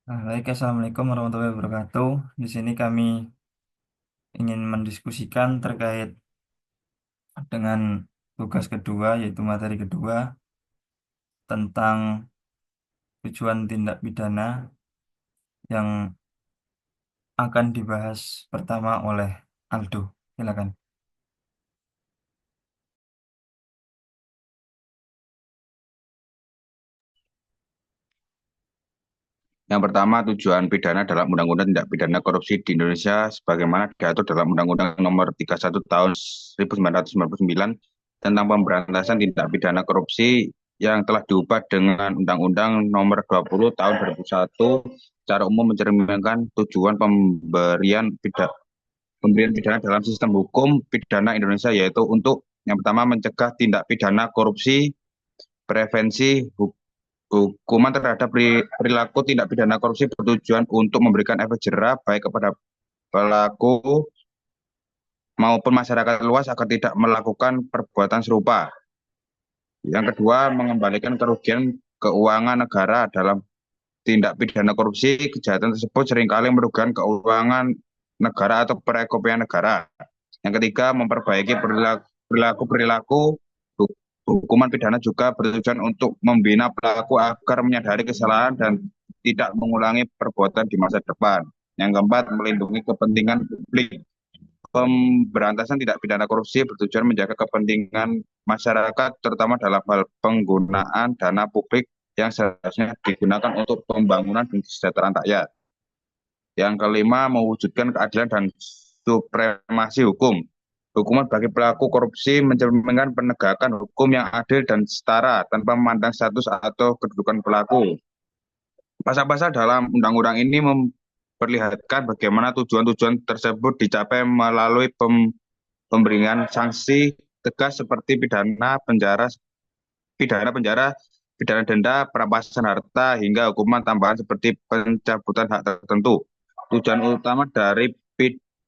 Baik, Assalamualaikum warahmatullahi wabarakatuh. Di sini kami ingin mendiskusikan terkait dengan tugas kedua, yaitu materi kedua, tentang tujuan tindak pidana yang akan dibahas pertama oleh Aldo. Silakan. Yang pertama, tujuan pidana dalam Undang-Undang Tindak Pidana Korupsi di Indonesia sebagaimana diatur dalam Undang-Undang Nomor 31 Tahun 1999 tentang pemberantasan tindak pidana korupsi yang telah diubah dengan Undang-Undang Nomor 20 Tahun 2001 secara umum mencerminkan tujuan pemberian pidana dalam sistem hukum pidana Indonesia, yaitu untuk yang pertama mencegah tindak pidana korupsi, prevensi hukuman terhadap perilaku tindak pidana korupsi bertujuan untuk memberikan efek jera baik kepada pelaku maupun masyarakat luas agar tidak melakukan perbuatan serupa. Yang kedua, mengembalikan kerugian keuangan negara dalam tindak pidana korupsi. Kejahatan tersebut seringkali merugikan keuangan negara atau perekonomian negara. Yang ketiga, memperbaiki perilaku. Hukuman pidana juga bertujuan untuk membina pelaku agar menyadari kesalahan dan tidak mengulangi perbuatan di masa depan. Yang keempat, melindungi kepentingan publik. Pemberantasan tidak pidana korupsi bertujuan menjaga kepentingan masyarakat, terutama dalam hal penggunaan dana publik yang seharusnya digunakan untuk pembangunan dan kesejahteraan rakyat. Yang kelima, mewujudkan keadilan dan supremasi hukum. Hukuman bagi pelaku korupsi mencerminkan penegakan hukum yang adil dan setara tanpa memandang status atau kedudukan pelaku. Pasal-pasal dalam undang-undang ini memperlihatkan bagaimana tujuan-tujuan tersebut dicapai melalui pemberian sanksi tegas seperti pidana penjara, pidana denda, perampasan harta, hingga hukuman tambahan seperti pencabutan hak tertentu. Tujuan utama dari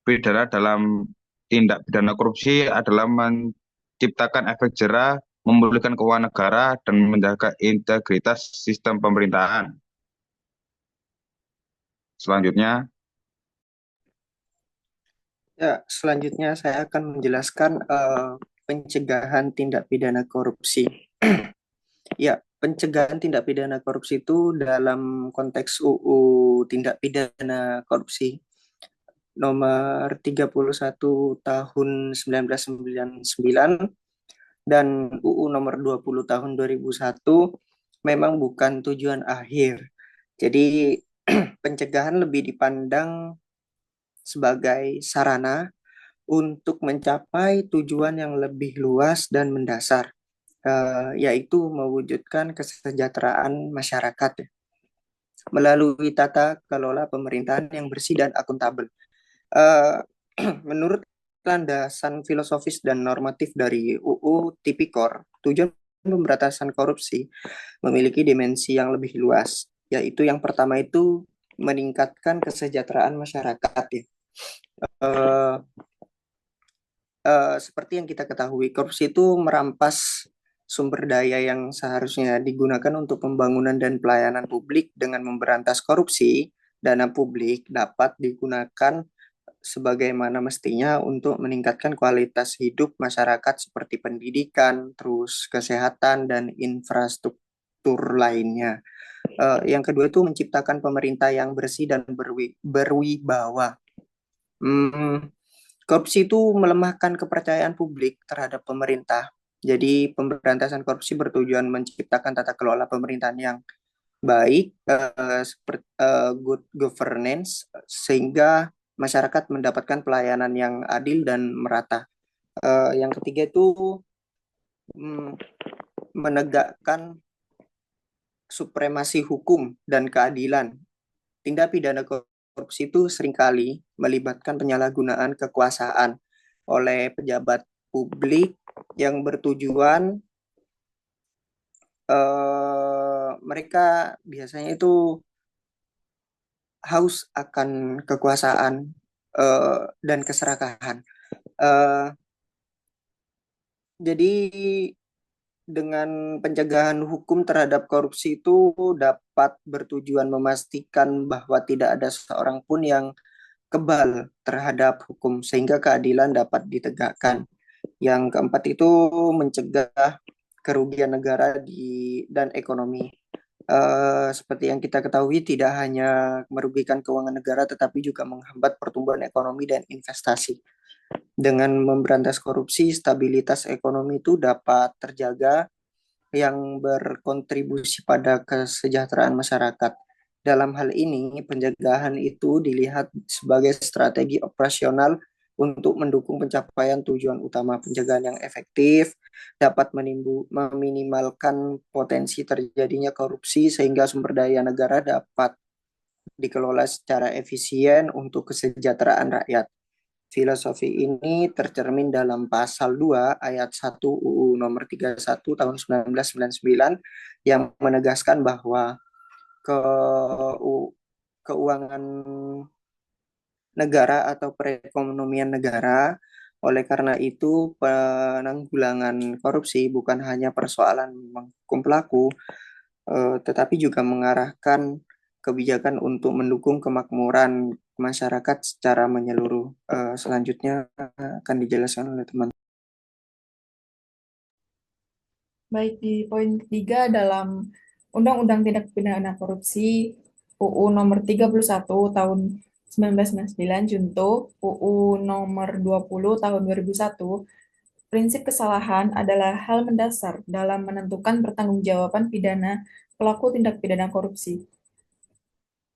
pidana dalam tindak pidana korupsi adalah menciptakan efek jera, memulihkan keuangan negara, dan menjaga integritas sistem pemerintahan. Selanjutnya, Ya, selanjutnya saya akan menjelaskan pencegahan tindak pidana korupsi. Ya, pencegahan tindak pidana korupsi itu dalam konteks UU Tindak Pidana Korupsi nomor 31 tahun 1999 dan UU nomor 20 tahun 2001 memang bukan tujuan akhir. Jadi pencegahan lebih dipandang sebagai sarana untuk mencapai tujuan yang lebih luas dan mendasar, yaitu mewujudkan kesejahteraan masyarakat ya, melalui tata kelola pemerintahan yang bersih dan akuntabel. Eh, Menurut landasan filosofis dan normatif dari UU Tipikor, tujuan pemberantasan korupsi memiliki dimensi yang lebih luas, yaitu yang pertama itu meningkatkan kesejahteraan masyarakat ya. Eh, Seperti yang kita ketahui, korupsi itu merampas sumber daya yang seharusnya digunakan untuk pembangunan dan pelayanan publik. Dengan memberantas korupsi, dana publik dapat digunakan sebagaimana mestinya untuk meningkatkan kualitas hidup masyarakat seperti pendidikan, terus kesehatan, dan infrastruktur lainnya. Yang kedua itu menciptakan pemerintah yang bersih dan berwibawa. Hmm, Korupsi itu melemahkan kepercayaan publik terhadap pemerintah. Jadi pemberantasan korupsi bertujuan menciptakan tata kelola pemerintahan yang baik, seperti good governance, sehingga masyarakat mendapatkan pelayanan yang adil dan merata. Yang ketiga itu mm, menegakkan supremasi hukum dan keadilan. Tindak pidana korupsi itu seringkali melibatkan penyalahgunaan kekuasaan oleh pejabat publik yang bertujuan, mereka biasanya itu haus akan kekuasaan dan keserakahan. Eh, jadi dengan pencegahan hukum terhadap korupsi itu dapat bertujuan memastikan bahwa tidak ada seorang pun yang kebal terhadap hukum sehingga keadilan dapat ditegakkan. Yang keempat itu mencegah kerugian negara dan ekonomi. Seperti yang kita ketahui, tidak hanya merugikan keuangan negara, tetapi juga menghambat pertumbuhan ekonomi dan investasi. Dengan memberantas korupsi, stabilitas ekonomi itu dapat terjaga yang berkontribusi pada kesejahteraan masyarakat. Dalam hal ini, pencegahan itu dilihat sebagai strategi operasional untuk mendukung pencapaian tujuan utama. Pencegahan yang efektif dapat meminimalkan potensi terjadinya korupsi sehingga sumber daya negara dapat dikelola secara efisien untuk kesejahteraan rakyat. Filosofi ini tercermin dalam pasal 2 ayat 1 UU nomor 31 tahun 1999 yang menegaskan bahwa ke keuangan negara atau perekonomian negara. Oleh karena itu, penanggulangan korupsi bukan hanya persoalan menghukum pelaku, tetapi juga mengarahkan kebijakan untuk mendukung kemakmuran masyarakat secara menyeluruh. Selanjutnya akan dijelaskan oleh teman. Baik, di poin ketiga dalam Undang-Undang Tindak Pidana Korupsi UU nomor 31 tahun 1999 junto UU nomor 20 tahun 2001, prinsip kesalahan adalah hal mendasar dalam menentukan pertanggungjawaban pidana pelaku tindak pidana korupsi.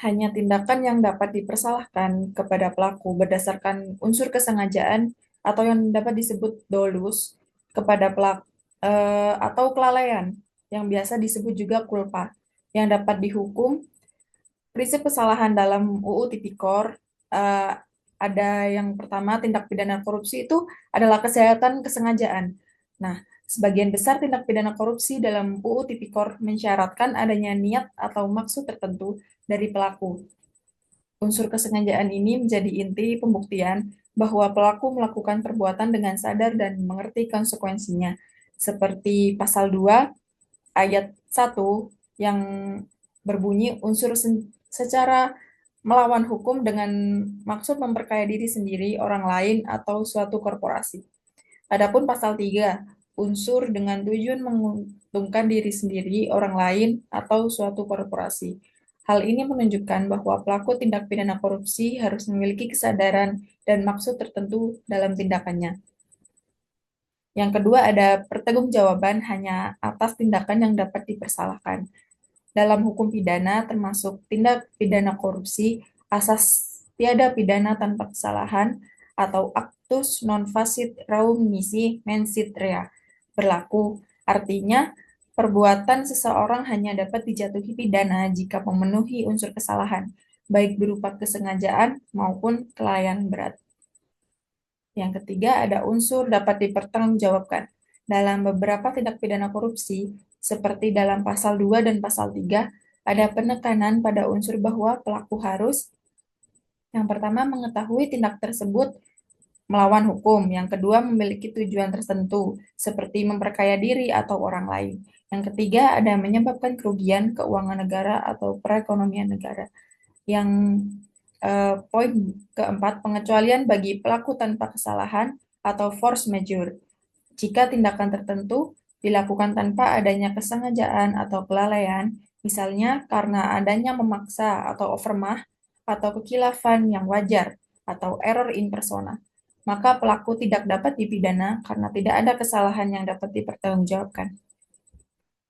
Hanya tindakan yang dapat dipersalahkan kepada pelaku berdasarkan unsur kesengajaan atau yang dapat disebut dolus kepada pelaku atau kelalaian yang biasa disebut juga culpa yang dapat dihukum. Prinsip kesalahan dalam UU Tipikor ada yang pertama, tindak pidana korupsi itu adalah kejahatan kesengajaan. Nah, sebagian besar tindak pidana korupsi dalam UU Tipikor mensyaratkan adanya niat atau maksud tertentu dari pelaku. Unsur kesengajaan ini menjadi inti pembuktian bahwa pelaku melakukan perbuatan dengan sadar dan mengerti konsekuensinya, seperti pasal 2 ayat 1 yang berbunyi unsur secara melawan hukum dengan maksud memperkaya diri sendiri, orang lain, atau suatu korporasi. Adapun pasal 3, unsur dengan tujuan menguntungkan diri sendiri, orang lain, atau suatu korporasi. Hal ini menunjukkan bahwa pelaku tindak pidana korupsi harus memiliki kesadaran dan maksud tertentu dalam tindakannya. Yang kedua ada pertanggungjawaban hanya atas tindakan yang dapat dipersalahkan. Dalam hukum pidana termasuk tindak pidana korupsi, asas tiada pidana tanpa kesalahan atau actus non facit reum nisi mensit rea berlaku. Artinya, perbuatan seseorang hanya dapat dijatuhi pidana jika memenuhi unsur kesalahan, baik berupa kesengajaan maupun kelalaian berat. Yang ketiga, ada unsur dapat dipertanggungjawabkan. Dalam beberapa tindak pidana korupsi, seperti dalam pasal 2 dan pasal 3, ada penekanan pada unsur bahwa pelaku harus yang pertama mengetahui tindak tersebut melawan hukum, yang kedua memiliki tujuan tertentu, seperti memperkaya diri atau orang lain. Yang ketiga, ada menyebabkan kerugian keuangan negara atau perekonomian negara. Yang poin keempat, pengecualian bagi pelaku tanpa kesalahan atau force majeure. Jika tindakan tertentu dilakukan tanpa adanya kesengajaan atau kelalaian, misalnya karena adanya memaksa atau overmah, atau kekhilafan yang wajar, atau error in persona, maka pelaku tidak dapat dipidana karena tidak ada kesalahan yang dapat dipertanggungjawabkan.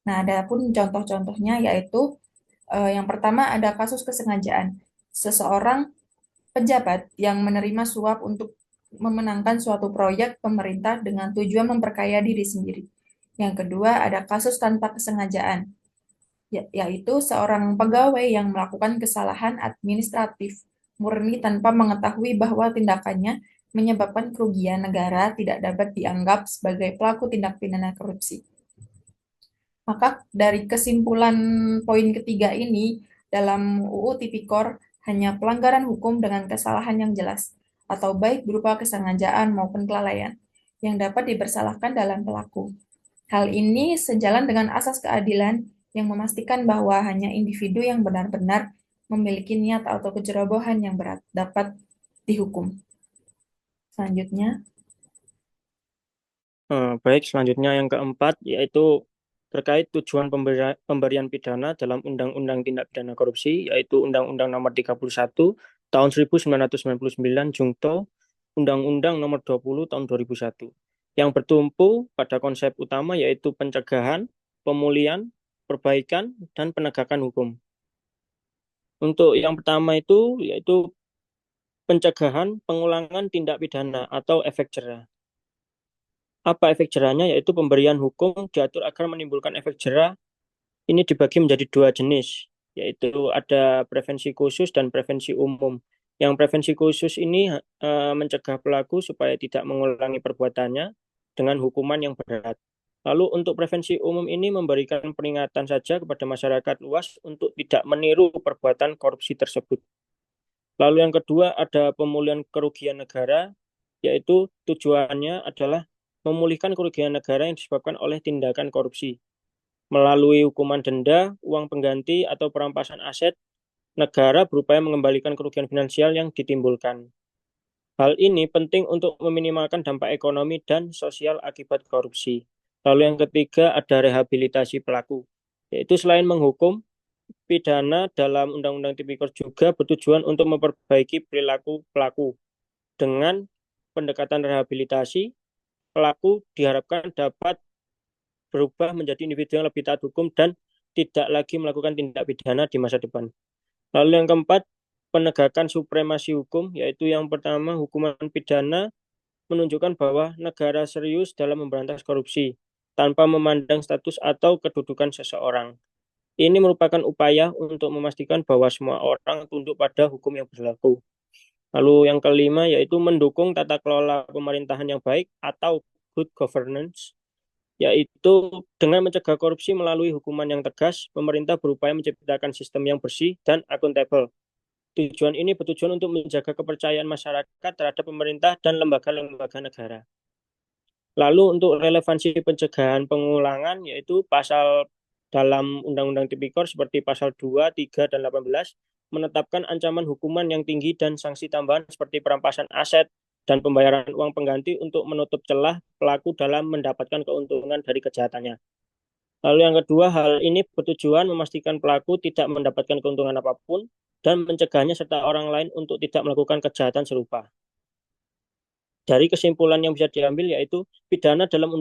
Nah, ada pun contoh-contohnya yaitu yang pertama ada kasus kesengajaan. Seseorang pejabat yang menerima suap untuk memenangkan suatu proyek pemerintah dengan tujuan memperkaya diri sendiri. Yang kedua, ada kasus tanpa kesengajaan, yaitu seorang pegawai yang melakukan kesalahan administratif murni tanpa mengetahui bahwa tindakannya menyebabkan kerugian negara tidak dapat dianggap sebagai pelaku tindak pidana korupsi. Maka dari kesimpulan poin ketiga ini, dalam UU Tipikor hanya pelanggaran hukum dengan kesalahan yang jelas, atau baik berupa kesengajaan maupun kelalaian, yang dapat dipersalahkan dalam pelaku. Hal ini sejalan dengan asas keadilan yang memastikan bahwa hanya individu yang benar-benar memiliki niat atau kecerobohan yang berat dapat dihukum. Selanjutnya, Baik, selanjutnya yang keempat yaitu terkait tujuan pemberian pidana dalam Undang-Undang Tindak Pidana Korupsi, yaitu Undang-Undang Nomor 31 Tahun 1999 Jungto, Undang-Undang Nomor 20 Tahun 2001, yang bertumpu pada konsep utama yaitu pencegahan, pemulihan, perbaikan, dan penegakan hukum. Untuk yang pertama itu yaitu pencegahan pengulangan tindak pidana atau efek jerah. Apa efek jerahnya? Yaitu pemberian hukum diatur agar menimbulkan efek jerah. Ini dibagi menjadi dua jenis, yaitu ada prevensi khusus dan prevensi umum. Yang prevensi khusus ini mencegah pelaku supaya tidak mengulangi perbuatannya dengan hukuman yang berat. Lalu untuk prevensi umum ini memberikan peringatan saja kepada masyarakat luas untuk tidak meniru perbuatan korupsi tersebut. Lalu yang kedua ada pemulihan kerugian negara, yaitu tujuannya adalah memulihkan kerugian negara yang disebabkan oleh tindakan korupsi. Melalui hukuman denda, uang pengganti, atau perampasan aset, negara berupaya mengembalikan kerugian finansial yang ditimbulkan. Hal ini penting untuk meminimalkan dampak ekonomi dan sosial akibat korupsi. Lalu yang ketiga ada rehabilitasi pelaku, yaitu selain menghukum, pidana dalam Undang-Undang Tipikor juga bertujuan untuk memperbaiki perilaku pelaku. Dengan pendekatan rehabilitasi, pelaku diharapkan dapat berubah menjadi individu yang lebih taat hukum dan tidak lagi melakukan tindak pidana di masa depan. Lalu yang keempat, penegakan supremasi hukum, yaitu yang pertama hukuman pidana menunjukkan bahwa negara serius dalam memberantas korupsi tanpa memandang status atau kedudukan seseorang. Ini merupakan upaya untuk memastikan bahwa semua orang tunduk pada hukum yang berlaku. Lalu yang kelima yaitu mendukung tata kelola pemerintahan yang baik atau good governance, yaitu dengan mencegah korupsi melalui hukuman yang tegas, pemerintah berupaya menciptakan sistem yang bersih dan akuntabel. Tujuan ini bertujuan untuk menjaga kepercayaan masyarakat terhadap pemerintah dan lembaga-lembaga negara. Lalu untuk relevansi pencegahan pengulangan, yaitu pasal dalam Undang-Undang Tipikor seperti pasal 2, 3, dan 18, menetapkan ancaman hukuman yang tinggi dan sanksi tambahan seperti perampasan aset dan pembayaran uang pengganti untuk menutup celah pelaku dalam mendapatkan keuntungan dari kejahatannya. Lalu yang kedua, hal ini bertujuan memastikan pelaku tidak mendapatkan keuntungan apapun dan mencegahnya serta orang lain untuk tidak melakukan kejahatan serupa. Dari kesimpulan yang bisa diambil yaitu pidana dalam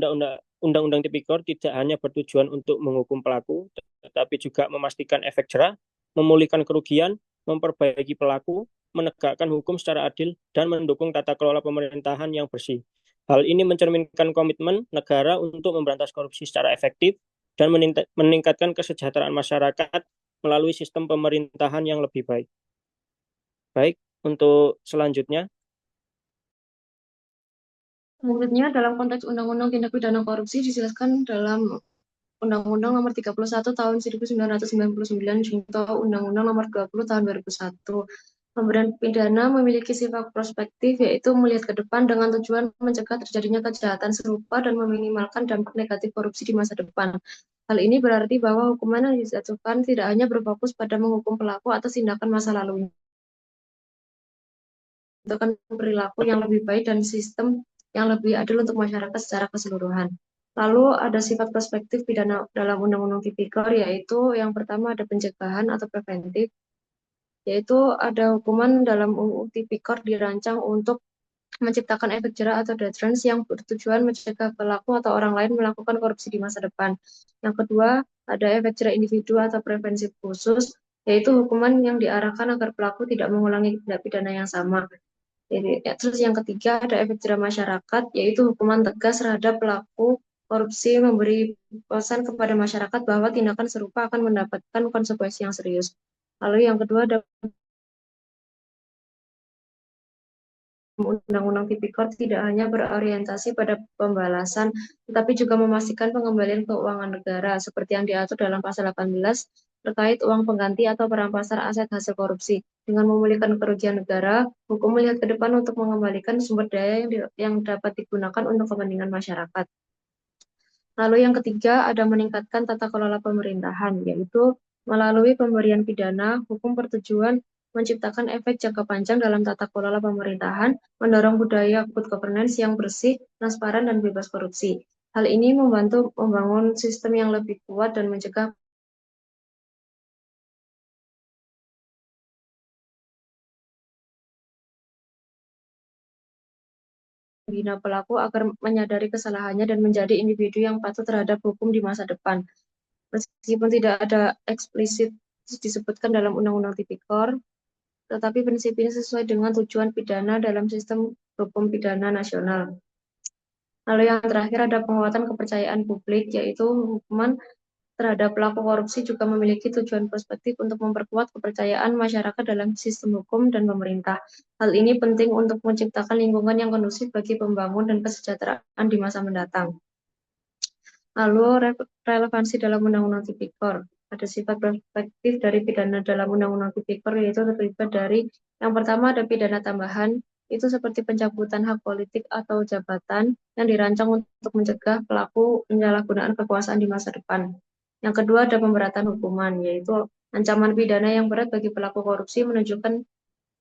Undang-Undang Tipikor tidak hanya bertujuan untuk menghukum pelaku, tetapi juga memastikan efek jerah, memulihkan kerugian, memperbaiki pelaku, menegakkan hukum secara adil, dan mendukung tata kelola pemerintahan yang bersih. Hal ini mencerminkan komitmen negara untuk memberantas korupsi secara efektif dan meningkatkan kesejahteraan masyarakat melalui sistem pemerintahan yang lebih baik. Baik, untuk selanjutnya. Selanjutnya, dalam konteks Undang-Undang Tindak Pidana Korupsi dijelaskan dalam Undang-Undang Nomor 31 Tahun 1999 Junto Undang-Undang Nomor 20 Tahun 2001. Pemberian pidana memiliki sifat prospektif, yaitu melihat ke depan dengan tujuan mencegah terjadinya kejahatan serupa dan meminimalkan dampak negatif korupsi di masa depan. Hal ini berarti bahwa hukuman yang dijatuhkan tidak hanya berfokus pada menghukum pelaku atas tindakan masa lalunya, menentukan perilaku yang lebih baik dan sistem yang lebih adil untuk masyarakat secara keseluruhan. Lalu ada sifat perspektif pidana dalam Undang-Undang Tipikor, yaitu yang pertama ada pencegahan atau preventif, yaitu ada hukuman dalam UU Tipikor dirancang untuk menciptakan efek jerah atau deterrence yang bertujuan mencegah pelaku atau orang lain melakukan korupsi di masa depan. Yang kedua, ada efek jerah individu atau preventif khusus, yaitu hukuman yang diarahkan agar pelaku tidak mengulangi tindak pidana yang sama. Jadi, terus yang ketiga ada efek jerah masyarakat, yaitu hukuman tegas terhadap pelaku korupsi, memberi pesan kepada masyarakat bahwa tindakan serupa akan mendapatkan konsekuensi yang serius. Lalu yang kedua ada Undang-Undang Tipikor tidak hanya berorientasi pada pembalasan, tetapi juga memastikan pengembalian keuangan negara, seperti yang diatur dalam pasal 18 terkait uang pengganti atau perampasan aset hasil korupsi. Dengan memulihkan kerugian negara, hukum melihat ke depan untuk mengembalikan sumber daya yang dapat digunakan untuk kepentingan masyarakat. Lalu yang ketiga ada meningkatkan tata kelola pemerintahan, yaitu melalui pemberian pidana, hukum bertujuan menciptakan efek jangka panjang dalam tata kelola pemerintahan, mendorong budaya good governance yang bersih, transparan, dan bebas korupsi. Hal ini membantu membangun sistem yang lebih kuat dan mencegah membina pelaku agar menyadari kesalahannya dan menjadi individu yang patuh terhadap hukum di masa depan. Meskipun tidak ada eksplisit disebutkan dalam Undang-Undang Tipikor, tetapi prinsip ini sesuai dengan tujuan pidana dalam sistem hukum pidana nasional. Lalu yang terakhir ada penguatan kepercayaan publik, yaitu hukuman terhadap pelaku korupsi juga memiliki tujuan perspektif untuk memperkuat kepercayaan masyarakat dalam sistem hukum dan pemerintah. Hal ini penting untuk menciptakan lingkungan yang kondusif bagi pembangun dan kesejahteraan di masa mendatang. Lalu relevansi dalam Undang-Undang Tipikor. Ada sifat perspektif dari pidana dalam Undang-Undang Tipikor, yaitu terlibat dari yang pertama ada pidana tambahan, itu seperti pencabutan hak politik atau jabatan yang dirancang untuk mencegah pelaku penyalahgunaan kekuasaan di masa depan. Yang kedua ada pemberatan hukuman, yaitu ancaman pidana yang berat bagi pelaku korupsi menunjukkan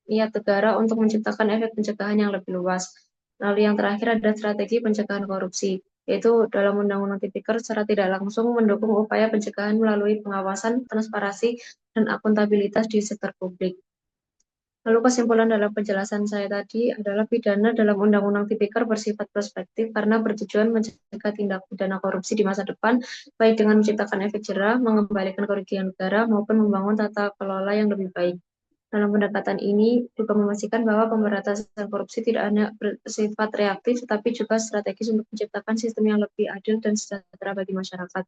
niat negara untuk menciptakan efek pencegahan yang lebih luas. Lalu yang terakhir ada strategi pencegahan korupsi, yaitu dalam Undang-Undang Tipikor secara tidak langsung mendukung upaya pencegahan melalui pengawasan, transparansi, dan akuntabilitas di sektor publik. Lalu kesimpulan dalam penjelasan saya tadi adalah pidana dalam Undang-Undang Tipikor bersifat prospektif karena bertujuan mencegah tindak pidana korupsi di masa depan, baik dengan menciptakan efek jerah, mengembalikan kerugian negara, maupun membangun tata kelola yang lebih baik. Dalam pendekatan ini juga memastikan bahwa pemberantasan korupsi tidak hanya bersifat reaktif, tetapi juga strategis untuk menciptakan sistem yang lebih adil dan sejahtera bagi masyarakat.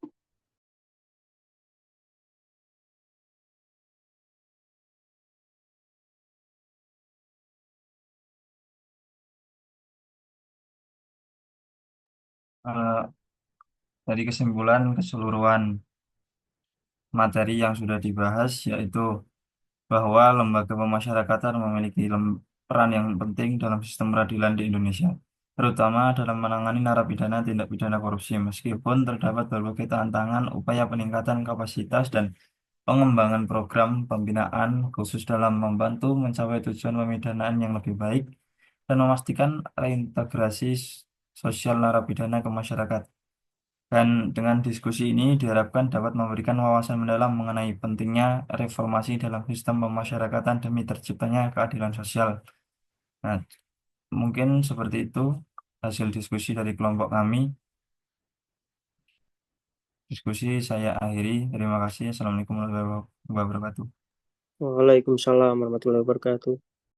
Eh, dari kesimpulan keseluruhan materi yang sudah dibahas, yaitu bahwa lembaga pemasyarakatan memiliki peran yang penting dalam sistem peradilan di Indonesia, terutama dalam menangani narapidana tindak pidana korupsi. Meskipun terdapat berbagai tantangan, upaya peningkatan kapasitas dan pengembangan program pembinaan khusus dalam membantu mencapai tujuan pemidanaan yang lebih baik dan memastikan reintegrasi sosial narapidana ke masyarakat. Dan dengan diskusi ini diharapkan dapat memberikan wawasan mendalam mengenai pentingnya reformasi dalam sistem pemasyarakatan demi terciptanya keadilan sosial. Nah, mungkin seperti itu hasil diskusi dari kelompok kami. Diskusi saya akhiri. Terima kasih. Assalamualaikum warahmatullahi wabarakatuh. Waalaikumsalam warahmatullahi wabarakatuh.